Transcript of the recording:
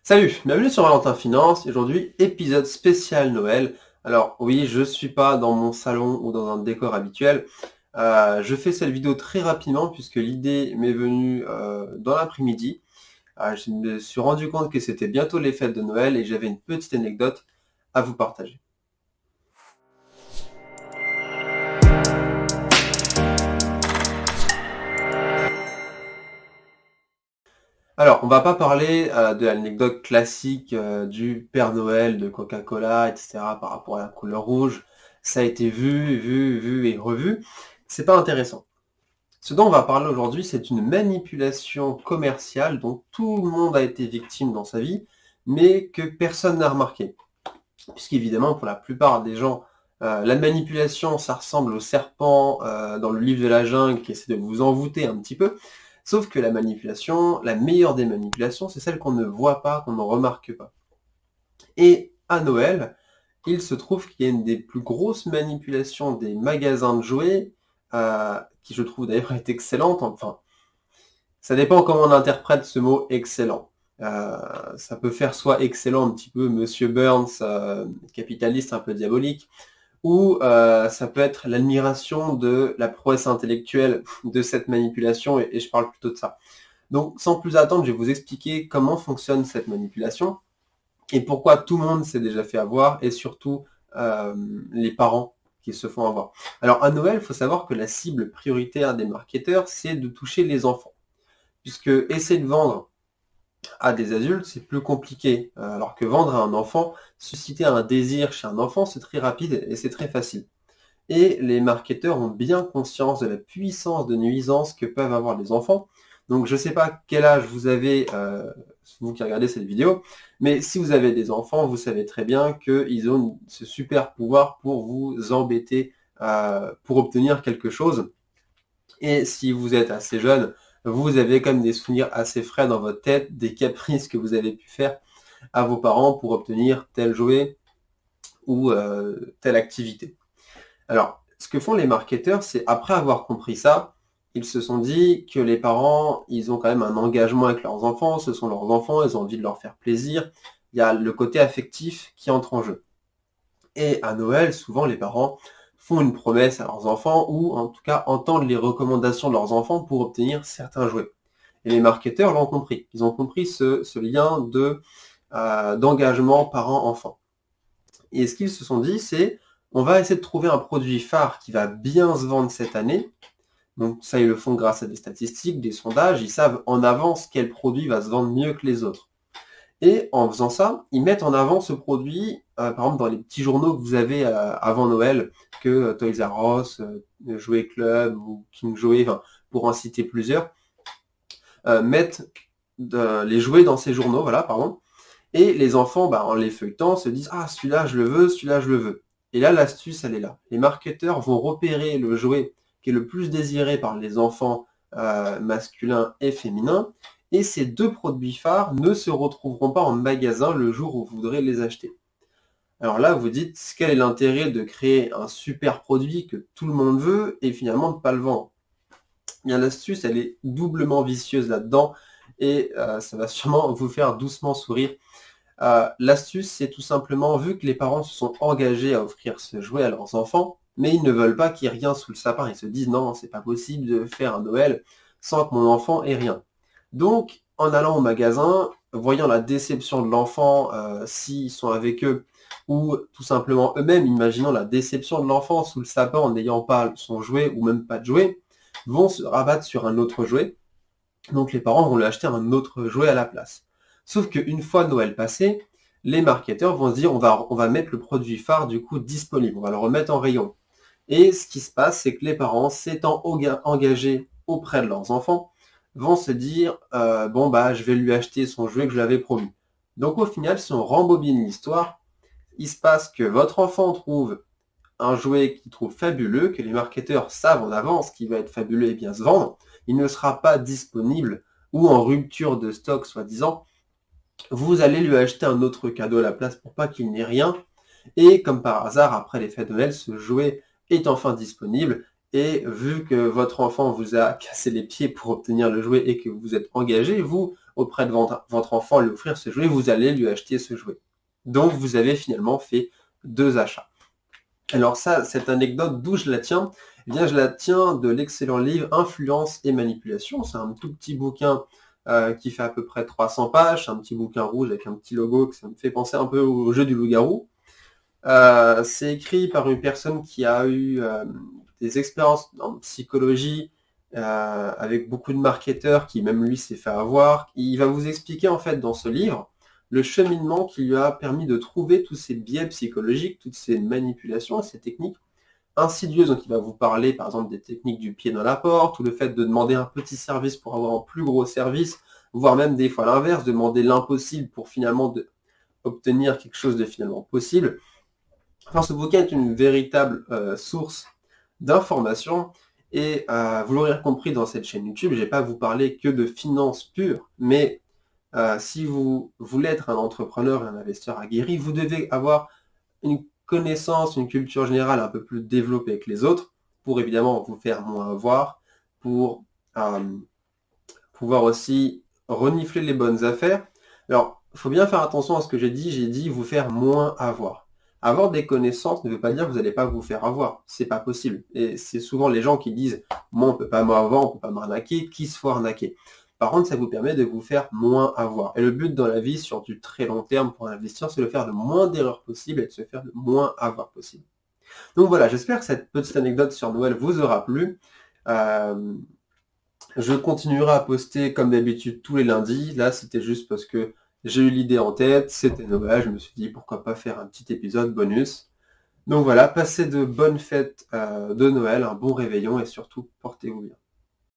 Salut, bienvenue sur Valentin Finance. Aujourd'hui, épisode spécial Noël. Alors oui, je suis pas dans mon salon ou dans un décor habituel. Je fais cette vidéo très rapidement puisque l'idée m'est venue dans l'après-midi. Je me suis rendu compte que c'était bientôt les fêtes de Noël et j'avais une petite anecdote à vous partager. Alors, on va pas parler de l'anecdote classique du Père Noël, de Coca-Cola, etc. par rapport à la couleur rouge. Ça a été vu et revu. C'est pas intéressant. Ce dont on va parler aujourd'hui, c'est une manipulation commerciale dont tout le monde a été victime dans sa vie, mais que personne n'a remarqué. Puisqu'évidemment, pour la plupart des gens, la manipulation, ça ressemble au serpent dans le livre de la jungle qui essaie de vous envoûter un petit peu. Sauf que la manipulation, la meilleure des manipulations, c'est celle qu'on ne voit pas, qu'on ne remarque pas. Et à Noël, il se trouve qu'il y a une des plus grosses manipulations des magasins de jouets, qui je trouve d'ailleurs est excellente. Enfin, ça dépend comment on interprète ce mot excellent. Ça peut faire soit excellent, un petit peu Monsieur Burns, capitaliste un peu diabolique, ou ça peut être l'admiration de la prouesse intellectuelle de cette manipulation, et je parle plutôt de ça. Donc sans plus attendre, je vais vous expliquer comment fonctionne cette manipulation, et pourquoi tout le monde s'est déjà fait avoir, et surtout les parents qui se font avoir. Alors à Noël, il faut savoir que la cible prioritaire des marketeurs, c'est de toucher les enfants. Puisque essayer de vendre à des adultes, c'est plus compliqué. Alors que vendre à un enfant, susciter un désir chez un enfant, c'est très rapide et c'est très facile. Et les marketeurs ont bien conscience de la puissance de nuisance que peuvent avoir les enfants. Donc je ne sais pas quel âge vous avez, vous qui regardez cette vidéo, mais si vous avez des enfants, vous savez très bien qu'ils ont ce super pouvoir pour vous embêter, pour obtenir quelque chose. Et si vous êtes assez jeune, vous avez comme des souvenirs assez frais dans votre tête, des caprices que vous avez pu faire à vos parents pour obtenir tel jouet ou telle activité. Alors, ce que font les marketeurs, c'est après avoir compris ça, ils se sont dit que les parents, ils ont quand même un engagement avec leurs enfants, ce sont leurs enfants, ils ont envie de leur faire plaisir. Il y a le côté affectif qui entre en jeu. Et à Noël, souvent, les parents font une promesse à leurs enfants ou en tout cas entendent les recommandations de leurs enfants pour obtenir certains jouets. Et les marketeurs l'ont compris. Ils ont compris ce lien d'engagement parent-enfant. Et ce qu'ils se sont dit, c'est on va essayer de trouver un produit phare qui va bien se vendre cette année. Donc ça, ils le font grâce à des statistiques, des sondages. Ils savent en avance quel produit va se vendre mieux que les autres. Et en faisant ça, ils mettent en avant ce produit, par exemple dans les petits journaux que vous avez avant Noël, que Toys R Us, Jouet Club ou King Jouet, enfin, pour en citer plusieurs, mettent les jouets dans ces journaux, voilà, pardon. Et les enfants, en les feuilletant, se disent «Ah, celui-là, je le veux, celui-là, je le veux». Et là, l'astuce, elle est là. Les marketeurs vont repérer le jouet qui est le plus désiré par les enfants masculins et féminins, et ces deux produits phares ne se retrouveront pas en magasin le jour où vous voudrez les acheter. Alors là, vous dites, quel est l'intérêt de créer un super produit que tout le monde veut et finalement de ne pas le vendre? Bien, l'astuce, elle est doublement vicieuse là-dedans, et ça va sûrement vous faire doucement sourire. L'astuce, c'est tout simplement, vu que les parents se sont engagés à offrir ce jouet à leurs enfants, mais ils ne veulent pas qu'il y ait rien sous le sapin. Ils se disent non, c'est pas possible de faire un Noël sans que mon enfant ait rien. Donc, en allant au magasin, voyant la déception de l'enfant, s'ils sont avec eux, ou tout simplement eux-mêmes, imaginant la déception de l'enfant sous le sapin en n'ayant pas son jouet ou même pas de jouet, vont se rabattre sur un autre jouet. Donc les parents vont lui acheter un autre jouet à la place. Sauf qu'une fois Noël passé, les marketeurs vont se dire on va mettre le produit phare du coup disponible, on va le remettre en rayon. Et ce qui se passe, c'est que les parents, s'étant engagés auprès de leurs enfants, vont se dire bon je vais lui acheter son jouet que je lui avais promis. Donc au final, si on rembobine l'histoire, il se passe que votre enfant trouve un jouet qu'il trouve fabuleux, que les marketeurs savent en avance qu'il va être fabuleux et bien se vendre, il ne sera pas disponible ou en rupture de stock soi-disant, vous allez lui acheter un autre cadeau à la place pour pas qu'il n'ait rien. Et comme par hasard, après les fêtes de Noël, ce jouet est enfin disponible. Et vu que votre enfant vous a cassé les pieds pour obtenir le jouet et que vous êtes engagé, vous auprès de votre enfant, lui offrir ce jouet, vous allez lui acheter ce jouet. Donc vous avez finalement fait 2 achats. Alors ça, cette anecdote, d'où je la tiens? Eh bien, je la tiens de l'excellent livre Influence et manipulation. C'est un tout petit bouquin qui fait à peu près 300 pages, c'est un petit bouquin rouge avec un petit logo, que ça me fait penser un peu au jeu du loup-garou. C'est écrit par une personne qui a eu des expériences en psychologie, avec beaucoup de marketeurs qui même lui s'est fait avoir. Il va vous expliquer en fait dans ce livre le cheminement qui lui a permis de trouver tous ces biais psychologiques, toutes ces manipulations, ces techniques insidieuses. Donc il va vous parler par exemple des techniques du pied dans la porte, ou le fait de demander un petit service pour avoir un plus gros service, voire même des fois l'inverse, demander l'impossible pour finalement obtenir quelque chose de finalement possible. Enfin, ce bouquin est une véritable source d'informations, et vous l'aurez compris dans cette chaîne YouTube, je ne vais pas vous parler que de finances pures, mais si vous voulez être un entrepreneur et un investisseur aguerri, vous devez avoir une connaissance, une culture générale un peu plus développée que les autres, pour évidemment vous faire moins avoir, pour pouvoir aussi renifler les bonnes affaires. Alors, il faut bien faire attention à ce que j'ai dit vous faire moins avoir. Avoir des connaissances ne veut pas dire que vous n'allez pas vous faire avoir, c'est pas possible. Et c'est souvent les gens qui disent « moi on peut pas m'avoir, on peut pas m'arnaquer, qui se faut arnaquer ?» Par contre, ça vous permet de vous faire moins avoir. Et le but dans la vie, sur du très long terme pour investir, c'est de faire le moins d'erreurs possible et de se faire le moins avoir possible. Donc voilà, j'espère que cette petite anecdote sur Noël vous aura plu. Je continuerai à poster comme d'habitude tous les lundis. Là, c'était juste parce que j'ai eu l'idée en tête, c'était Noël, je me suis dit pourquoi pas faire un petit épisode bonus. Donc voilà, passez de bonnes fêtes de Noël, un bon réveillon et surtout portez-vous bien.